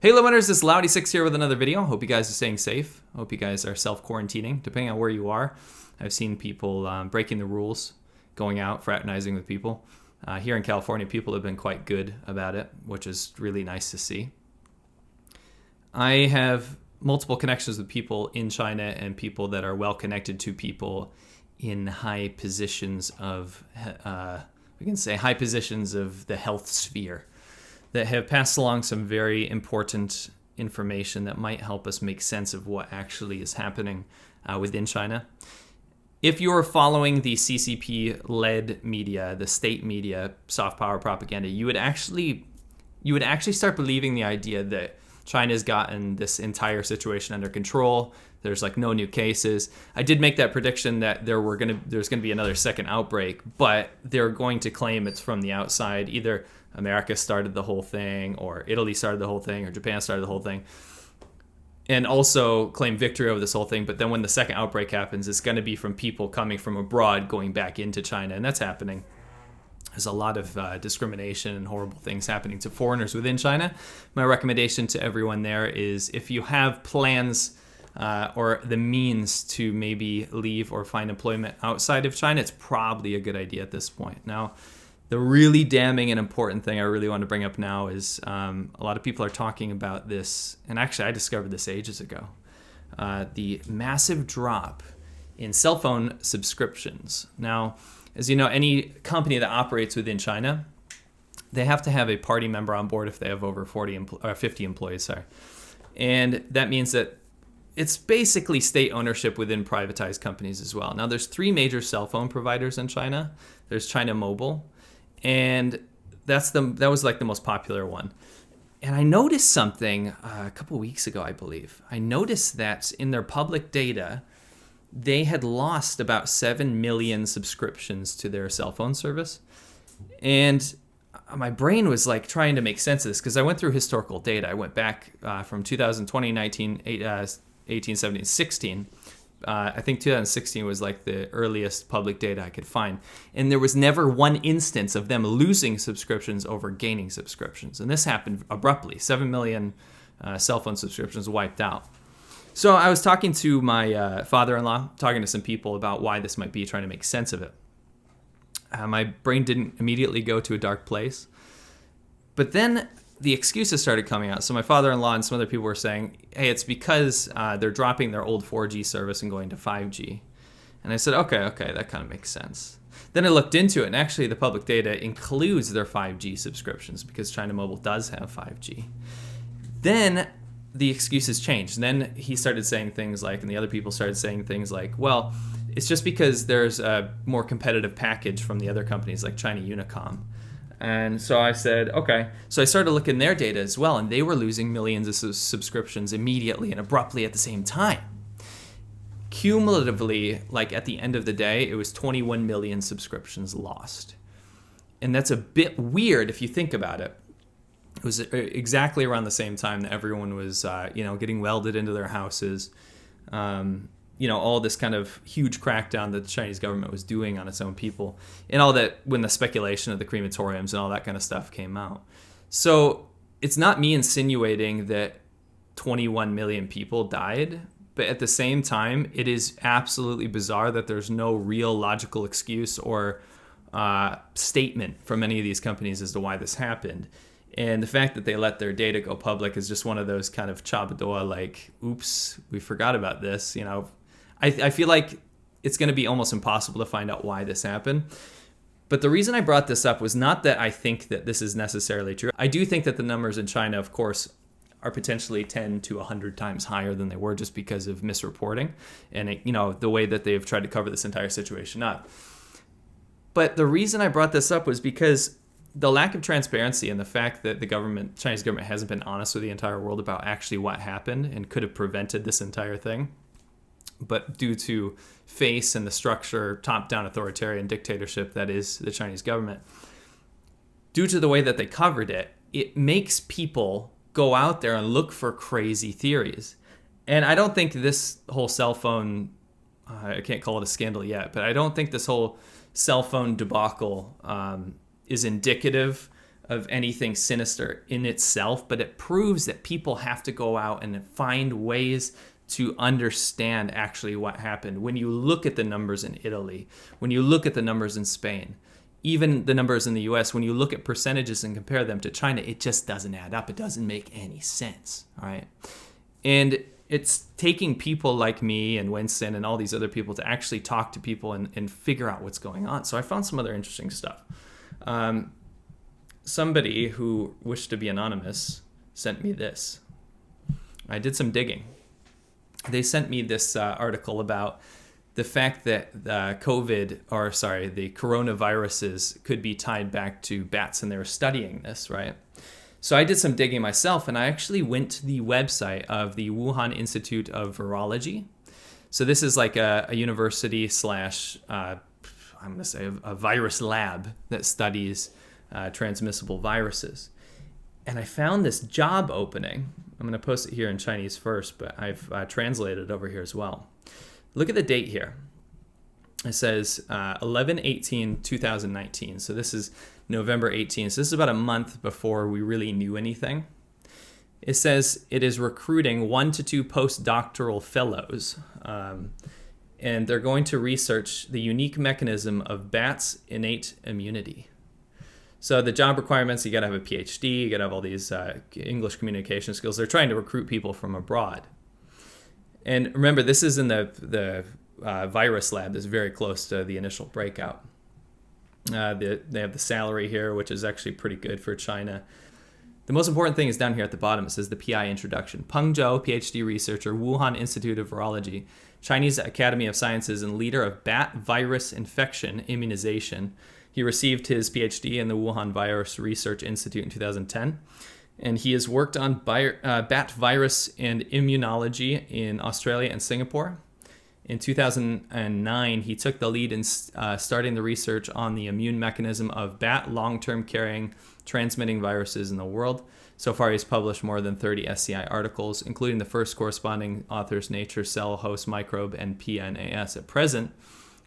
Hey Laowinners, this is Laowdy6 here with another video. Hope you guys are staying safe. Hope you guys are self-quarantining, depending on where you are. I've seen people breaking the rules, going out, fraternizing with people. Here in California, people have been quite good about it, which is really nice to see. I have multiple connections with people in China and people that are well connected to people in high positions of, we can say high positions of the health sphere, that have passed along some very important information that might help us make sense of what actually is happening within China. If you're following the CCP-led media, the state media, soft power propaganda, you would actually start believing the idea that China's gotten this entire situation under control. There's like no new cases. I did make that prediction that there's gonna be another second outbreak, but they're going to claim it's from the outside. Either America started the whole thing, or Italy started the whole thing, or Japan started the whole thing, and also claim victory over this whole thing. But then when the second outbreak happens, it's going to be from people coming from abroad going back into China, and that's happening. There's a lot of discrimination and horrible things happening to foreigners within China. My recommendation to everyone there is, if you have plans or the means to maybe leave or find employment outside of China, it's probably a good idea at this point. Now, the really damning and important thing I really want to bring up now is a lot of people are talking about this, and actually I discovered this ages ago, the massive drop in cell phone subscriptions. Now, as you know, any company that operates within China, they have to have a party member on board if they have over 50 employees. Sorry. And that means that it's basically state ownership within privatized companies as well. Now, there's three major cell phone providers in China. There's China Mobile, and that was like the most popular one. And I noticed something a couple weeks ago, I believe. I noticed that in their public data, they had lost about 7 million subscriptions to their cell phone service. And my brain was like trying to make sense of this, because I went through historical data. I went back from 2020, 19, 18, 17, 16. I think 2016 was like the earliest public data I could find. And there was never one instance of them losing subscriptions over gaining subscriptions. And this happened abruptly. 7 million cell phone subscriptions wiped out. So I was talking to my father-in-law, talking to some people about why this might be, trying to make sense of it. My brain didn't immediately go to a dark place. But then the excuses started coming out. So my father-in-law and some other people were saying, hey, it's because they're dropping their old 4G service and going to 5G. And I said, okay, that kind of makes sense. Then I looked into it, and actually the public data includes their 5G subscriptions, because China Mobile does have 5G. Then the excuses changed. And then he started saying things like, and the other people started saying things like, well, it's just because there's a more competitive package from the other companies like China Unicom. And so I said, okay. So I started looking their data as well, and they were losing millions of subscriptions immediately and abruptly at the same time. Cumulatively, like at the end of the day, it was 21 million subscriptions lost. And that's a bit weird if you think about it. It was exactly around the same time that everyone was, getting welded into their houses. All this kind of huge crackdown that the Chinese government was doing on its own people, and all that, when the speculation of the crematoriums and all that kind of stuff came out. So it's not me insinuating that 21 million people died, but at the same time, it is absolutely bizarre that there's no real logical excuse or statement from any of these companies as to why this happened. And the fact that they let their data go public is just one of those kind of chabadoa, like, oops, we forgot about this. I feel like it's going to be almost impossible to find out why this happened. But the reason I brought this up was not that I think that this is necessarily true. I do think that the numbers in China, of course, are potentially 10 to 100 times higher than they were, just because of misreporting and the way that they've tried to cover this entire situation up. But the reason I brought this up was because the lack of transparency and the fact that Chinese government hasn't been honest with the entire world about actually what happened and could have prevented this entire thing. But due to face and the structure, top-down authoritarian dictatorship that is the Chinese government, due to the way that they covered it, it makes people go out there and look for crazy theories. And I don't think this whole cell phone, I can't call it a scandal yet, but I don't think this whole cell phone debacle is indicative of anything sinister in itself, but it proves that people have to go out and find ways to understand actually what happened. When you look at the numbers in Italy, when you look at the numbers in Spain, even the numbers in the US, when you look at percentages and compare them to China, it just doesn't add up. It doesn't make any sense, all right? And it's taking people like me and Winston and all these other people to actually talk to people and figure out what's going on. So I found some other interesting stuff. Somebody who wished to be anonymous sent me this. I did some digging. They sent me this article about the fact that the coronaviruses could be tied back to bats, and they were studying this, right? So I did some digging myself, and I actually went to the website of the Wuhan Institute of Virology. So this is like a university slash, I'm going to say a virus lab that studies transmissible viruses. And I found this job opening. I'm going to post it here in Chinese first, but I've translated it over here as well. Look at the date here. It says 11/18/2019. So this is November 18th. So this is about a month before we really knew anything. It says it is recruiting 1 to 2 postdoctoral fellows. And they're going to research the unique mechanism of bats' innate immunity. So the job requirements, you got to have a PhD, you got to have all these English communication skills. They're trying to recruit people from abroad. And remember, this is in the virus lab that's very close to the initial breakout. They have the salary here, which is actually pretty good for China. The most important thing is down here at the bottom. It says the PI introduction. Peng Zhou, PhD researcher, Wuhan Institute of Virology, Chinese Academy of Sciences, and leader of bat virus infection immunization. He received his PhD in the Wuhan Virus Research Institute in 2010. And he has worked on bat virus and immunology in Australia and Singapore. In 2009, he took the lead in starting the research on the immune mechanism of bat long-term carrying transmitting viruses in the world. So far, he's published more than 30 SCI articles, including the first corresponding authors Nature, Cell, Host, Microbe, and PNAS. At present,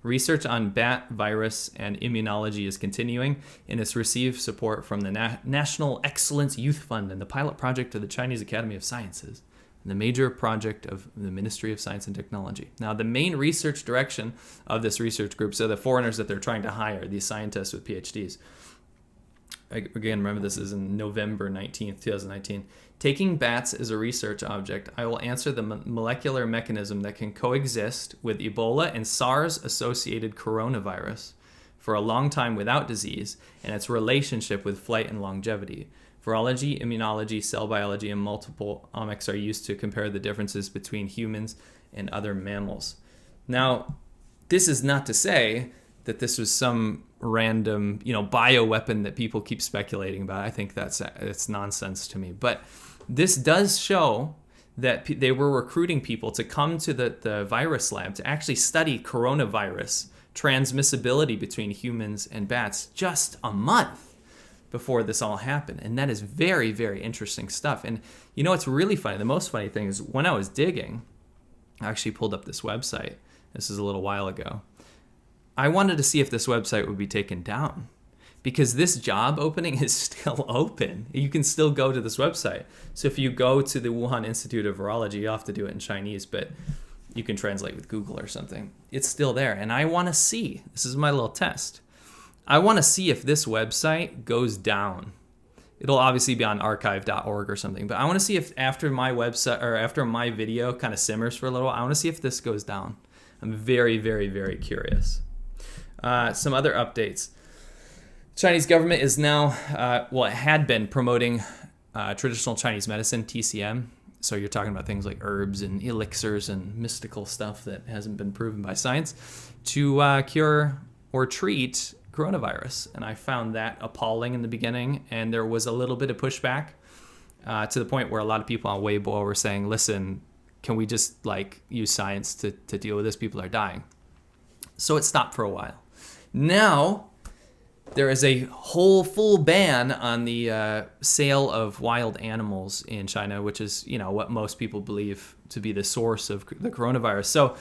research on bat virus and immunology is continuing, and it's received support from the National Excellence Youth Fund and the pilot project of the Chinese Academy of Sciences, and the major project of the Ministry of Science and Technology. Now, the main research direction of this research group, so the foreigners that they're trying to hire, these scientists with PhDs. Again, remember this is in November 19th, 2019. Taking bats as a research object, I will answer the molecular mechanism that can coexist with Ebola and SARS-associated coronavirus for a long time without disease, and its relationship with flight and longevity. Virology, immunology, cell biology, and multiple omics are used to compare the differences between humans and other mammals. Now, this is not to say that this was some random, bioweapon that people keep speculating about. I think it's nonsense to me. But this does show that they were recruiting people to come to the virus lab to actually study coronavirus transmissibility between humans and bats just a month before this all happened. And that is very, very interesting stuff. And it's really funny. The most funny thing is when I was digging, I actually pulled up this website. This is a little while ago. I wanted to see if this website would be taken down because this job opening is still open. You can still go to this website. So if you go to the Wuhan Institute of Virology, you have to do it in Chinese, but you can translate with Google or something. It's still there. And I want to see, this is my little test. I want to see if this website goes down. It'll obviously be on archive.org or something, but I want to see if after my website or after my video kind of simmers for a little while, I want to see if this goes down. I'm very, very, very curious. Some other updates. Chinese government is now, it had been promoting traditional Chinese medicine, TCM. So you're talking about things like herbs and elixirs and mystical stuff that hasn't been proven by science to cure or treat coronavirus. And I found that appalling in the beginning. And there was a little bit of pushback to the point where a lot of people on Weibo were saying, listen, can we just use science to deal with this? People are dying. So it stopped for a while. Now, there is a whole full ban on the sale of wild animals in China, which is, what most people believe to be the source of the coronavirus. So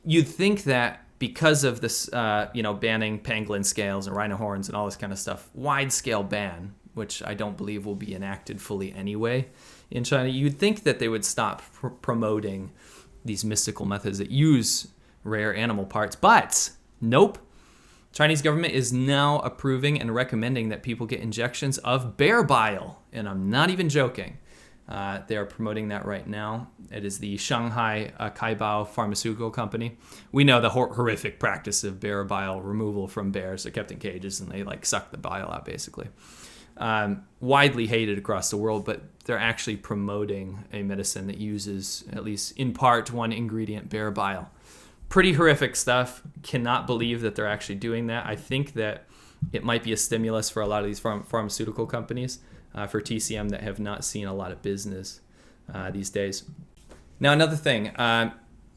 you'd think that because of this, banning pangolin scales and rhino horns and all this kind of stuff, wide-scale ban, which I don't believe will be enacted fully anyway in China, you'd think that they would stop promoting these mystical methods that use rare animal parts. But nope. Chinese government is now approving and recommending that people get injections of bear bile. And I'm not even joking. They are promoting that right now. It is the Shanghai Kaibao Pharmaceutical Company. We know the horrific practice of bear bile removal from bears. They're kept in cages and they like suck the bile out basically. Widely hated across the world, but they're actually promoting a medicine that uses, at least in part, one ingredient, bear bile. Pretty horrific stuff. Cannot believe that they're actually doing that. I think that it might be a stimulus for a lot of these pharmaceutical companies, for TCM, that have not seen a lot of business these days. Now, another thing,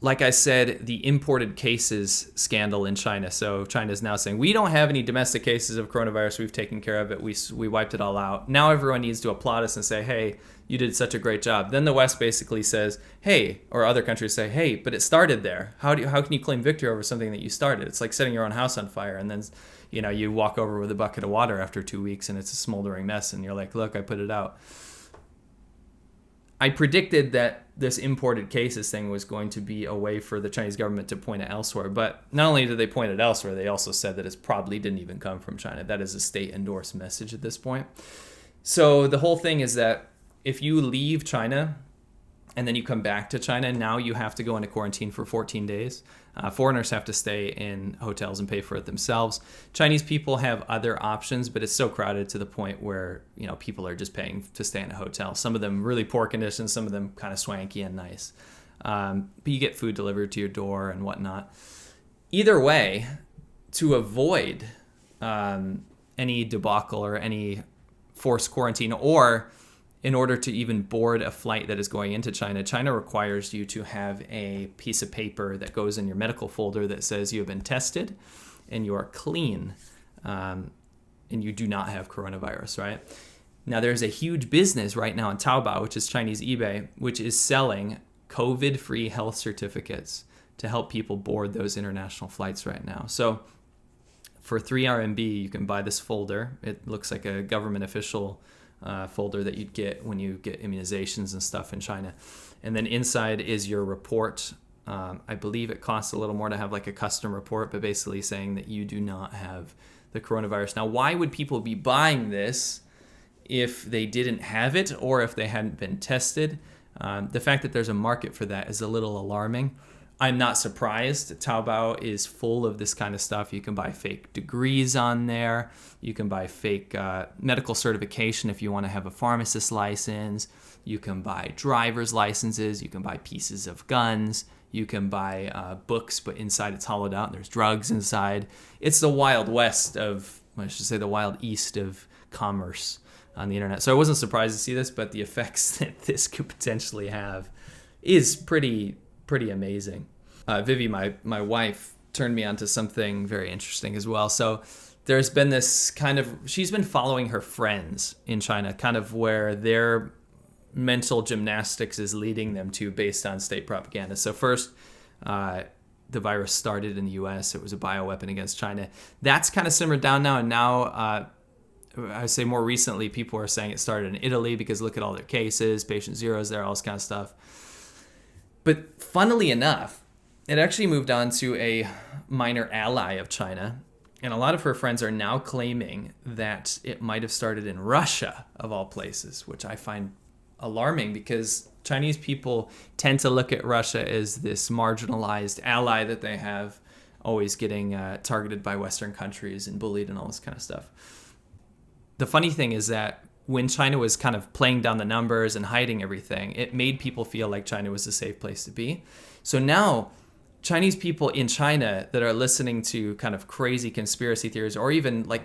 like I said, the imported cases scandal in China. So China is now saying, we don't have any domestic cases of coronavirus. We've taken care of it. We wiped it all out. Now everyone needs to applaud us and say, hey, you did such a great job. Then the West basically says, hey, or other countries say, hey, but it started there. How can you claim victory over something that you started? It's like setting your own house on fire, and then you walk over with a bucket of water after 2 weeks and it's a smoldering mess, and you're like, look, I put it out. I predicted that this imported cases thing was going to be a way for the Chinese government to point it elsewhere. But not only did they point it elsewhere, they also said that it probably didn't even come from China. That is a state-endorsed message at this point. So the whole thing is that if you leave China and then you come back to China, now you have to go into quarantine for 14 days. Foreigners have to stay in hotels and pay for it themselves. Chinese people have other options, but it's so crowded to the point where people are just paying to stay in a hotel. Some of them really poor conditions, some of them kind of swanky and nice. But you get food delivered to your door and whatnot. Either way, to avoid any debacle or any forced quarantine, or in order to even board a flight that is going into China, China requires you to have a piece of paper that goes in your medical folder that says you have been tested and you are clean, and you do not have coronavirus, right? Now, there's a huge business right now in Taobao, which is Chinese eBay, which is selling COVID-free health certificates to help people board those international flights right now. So for 3 RMB, you can buy this folder. It looks like a government official folder that you'd get when you get immunizations and stuff in China. And then inside is your report. I believe it costs a little more to have like a custom report, but basically saying that you do not have the coronavirus. Now, why would people be buying this if they didn't have it or if they hadn't been tested? The fact that there's a market for that is a little alarming. I'm not surprised. Taobao is full of this kind of stuff. You can buy fake degrees on there. You can buy fake medical certification if you want to have a pharmacist license. You can buy driver's licenses. You can buy pieces of guns. You can buy books, but inside it's hollowed out and there's drugs inside. It's the wild west of, I should say the wild east of commerce on the internet. So I wasn't surprised to see this, but the effects that this could potentially have is pretty amazing. Vivi, my wife, turned me onto something very interesting as well. So there's been this she's been following her friends in China, kind of where their mental gymnastics is leading them to based on state propaganda. So first, the virus started in the US. It was a bioweapon against China. That's kind of simmered down now. And now, I would say more recently, people are saying it started in Italy because look at all their cases, patient zeros there, all this kind of stuff. But funnily enough, it actually moved on to a minor ally of China. And a lot of her friends are now claiming that it might have started in Russia, of all places, which I find alarming because Chinese people tend to look at Russia as this marginalized ally that they have, always getting targeted by Western countries and bullied and all this kind of stuff. The funny thing is that when China was kind of playing down the numbers and hiding everything, it made people feel like China was a safe place to be. So now Chinese people in China that are listening to kind of crazy conspiracy theories, or even like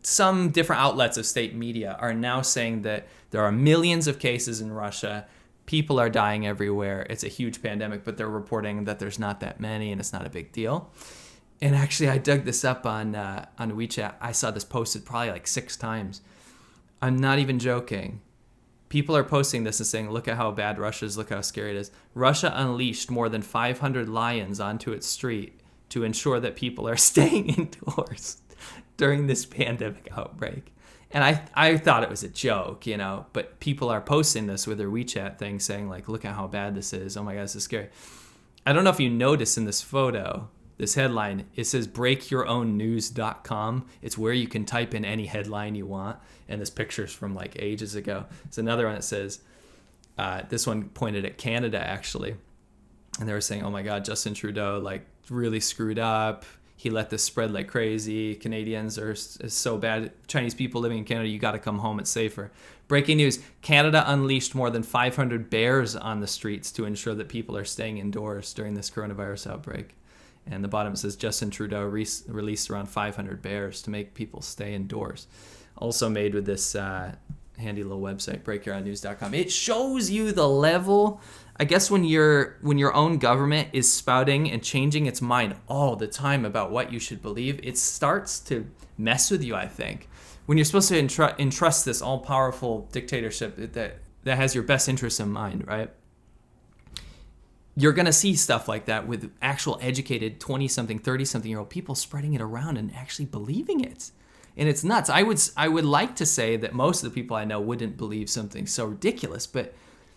some different outlets of state media, are now saying that there are millions of cases in Russia. People are dying everywhere. It's a huge pandemic, but they're reporting that there's not that many and it's not a big deal. And actually, I dug this up on WeChat. I saw this posted probably like 6 times. I'm not even joking. People are posting this and saying, look at how bad Russia is, look how scary it is. Russia unleashed more than 500 lions onto its street to ensure that people are staying indoors during this pandemic outbreak. And I thought it was a joke, you know, but people are posting this with their WeChat thing saying like, look at how bad this is. Oh my God, this is scary. I don't know if you notice in this photo, this headline, it says breakyourownnews.com. It's where you can type in any headline you want. And this picture's from like ages ago. It's another one that says, this one pointed at Canada actually. And they were saying, oh my God, Justin Trudeau like really screwed up. He let this spread like crazy. Canadians are so bad. Chinese people living in Canada, you got to come home. It's safer. Breaking news, Canada unleashed more than 500 bears on the streets to ensure that people are staying indoors during this coronavirus outbreak. And the bottom says Justin Trudeau released around 500 bears to make people stay indoors. Also made with this handy little website, breakyourownnews.com. It shows you the level. I guess when your own government is spouting and changing its mind all the time about what you should believe, it starts to mess with you, I think. When you're supposed to entrust this all-powerful dictatorship that has your best interests in mind, right? You're going to see stuff like that with actual educated 20-something, 30-something-year-old people spreading it around and actually believing it. And it's nuts. I would like to say that most of the people I know wouldn't believe something so ridiculous, but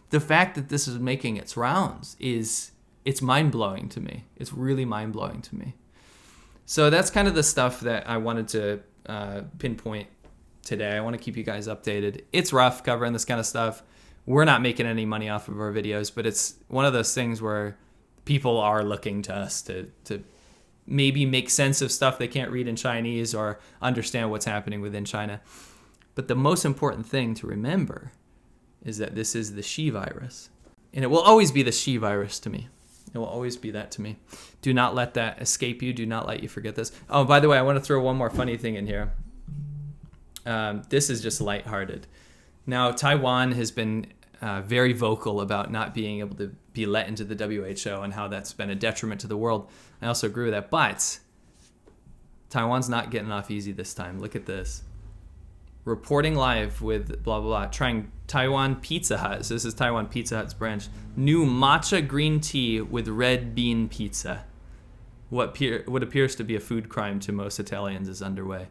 the fact that this is making its rounds it's mind-blowing to me. It's really mind-blowing to me. So that's kind of the stuff that I wanted to pinpoint today. I want to keep you guys updated. It's rough covering this kind of stuff. We're not making any money off of our videos, but it's one of those things where people are looking to us to maybe make sense of stuff they can't read in Chinese or understand what's happening within China. But the most important thing to remember is that this is the Xi virus. And it will always be the Xi virus to me. It will always be that to me. Do not let that escape you. Do not let you forget this. Oh, by the way, I want to throw one more funny thing in here. This is just lighthearted. Now, Taiwan has been very vocal about not being able to be let into the WHO and how that's been a detriment to the world. I also agree with that. But Taiwan's not getting off easy this time. Look at this. Reporting live with blah, blah, blah. Trying Taiwan Pizza Hut. So this is Taiwan Pizza Hut's branch. New matcha green tea with red bean pizza. What appears to be a food crime to most Italians is underway.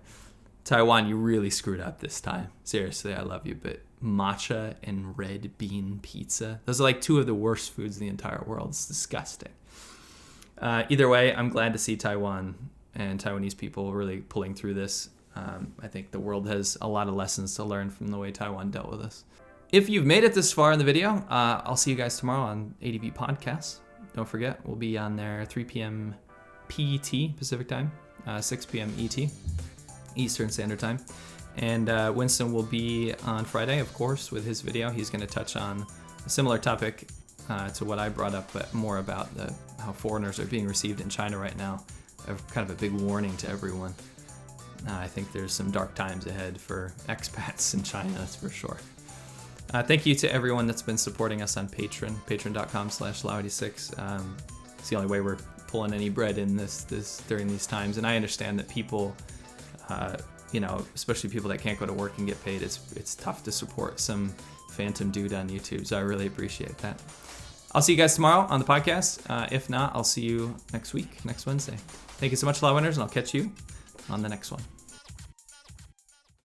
Taiwan, you really screwed up this time. Seriously, I love you, but matcha and red bean pizza. Those are like two of the worst foods in the entire world. It's disgusting. Either way, I'm glad to see Taiwan and Taiwanese people really pulling through this. I think the world has a lot of lessons to learn from the way Taiwan dealt with this. If you've made it this far in the video, I'll see you guys tomorrow on ADV Podcasts. Don't forget, we'll be on there 3 p.m. PET, Pacific Time, 6 p.m. ET, Eastern Standard Time. And Winston will be on Friday, of course, with his video. He's going to touch on a similar topic to what I brought up, but more about how foreigners are being received in China right now. Kind of a big warning to everyone. I think there's some dark times ahead for expats in China, that's for sure. Thank you to everyone that's been supporting us on Patreon, patreon.com/Lao86. It's the only way we're pulling any bread in this during these times. And I understand that people, especially people that can't go to work and get paid, it's tough to support some phantom dude on YouTube. So I really appreciate that. I'll see you guys tomorrow on the podcast. If not, I'll see you next week, next Wednesday. Thank you so much, Laowinners, and I'll catch you on the next one.